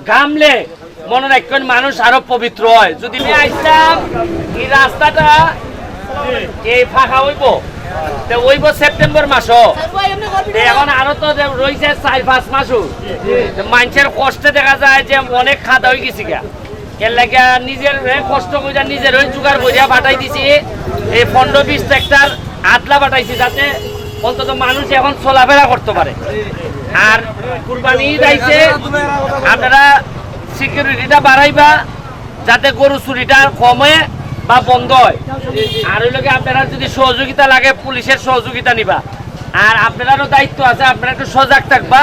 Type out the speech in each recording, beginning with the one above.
ঘামলে মনে রাখবেন মানুষ আরো পবিত্র হয়। যদি আমি আসতাম এই রাস্তাটা এই ফাঁকা হইব সেপ্টেম্বর মাসও, এখন আরো তো রয়েছে 4-5 মাসও। মানুষের কষ্টে দেখা যায় যে অনেক খাদা হয়ে গেছি গা, এর লাগে নিজের কষ্ট করে নিজের জোগাড় করিয়া পাঠাই দিছি। এই 15-20 ট্রাক্টর আতলা পাঠাইছি যাতে অন্তত মানুষ এখন চলাফেরা করতে পারে। আর কুরবানি ঈদ আইছে, আপনারা সিকিউরিটিটা বাড়াইবা যাতে গরু চুরিটা কমে বা বন্ধ হয়। আর ওই লোকে আপনারা যদি সহযোগিতা লাগে পুলিশের সহযোগিতা নিবা। আর আপনারারও দায়িত্ব আছে, আপনারা একটু সজাগ থাকবা।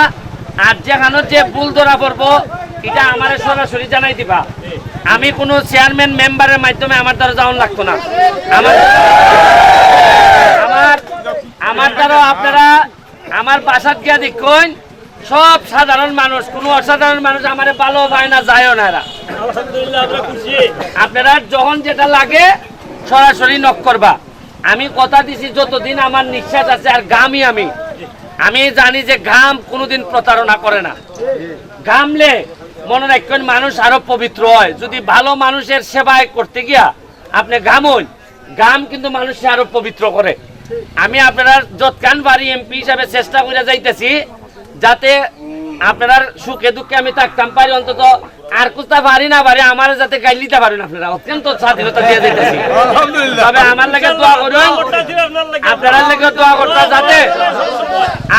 আর যেখানে যে ভুল ধরা পড়বো এটা আমার সরাসরি জানাই দিবা। আমি কোনো চেয়ারম্যান মেম্বারের মাধ্যমে আমার দ্বারা যাওয়ান লাগতো না। আমার দ্বারা আপনারা আমার বাসাত গিয়া দেখুন, সব সাধারণ মানুষ, কোনো অসাধারণ মানুষ আমার ভালো পায় না, যায়ও না। আপনারা যখন যেটা লাগে সরাসরি নক করবা। আমি কথা দিছি যতদিন আমার নিঃশ্বাস আছে আর ঘামই আমি জানি যে ঘাম কোনোদিন প্রতারণা করে না। ঘামলে মনে রাখবেন মানুষ আরো পবিত্র হয়। যদি ভালো মানুষের সেবায় করতে গিয়া আপনি ঘামুন, ঘাম কিন্তু মানুষকে আরো পবিত্র করে। আমি আপনারা যৎকান বাড়ি এমপি হিসাবে চেষ্টা করে যাইতেছি যাতে আপনার সুখে দুঃখে আমি থাকতাম পারি। অন্তত আর কোথা পারি না পারি আমার যাতে গাইল দিতে পারেন আপনারা, অত্যন্ত স্বাধীনতা দিয়ে যাইতেছি। তবে আমার লাগে দোয়া করুন, আপনারা লেগে দোয়া করতে যাতে।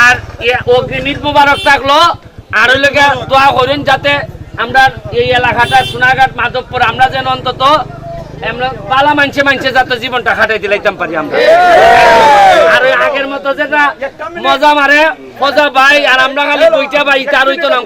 আর অগ্নিমিত মুবারক থাকলো, আর ওই লেগে দোয়া করুন যাতে আমরা এই এলাকাটা সোনাঘাট মাধবপুর আমরা যেন অন্তত আমরা পালা মানছে যাতে জীবনটা খাটাই দিলাইতাম পারি আমরা। আর ওই আগের মতো যেটা মজা মারে মজা ভাই আর আমরা খালি বইটা ভাই তার হইতো না।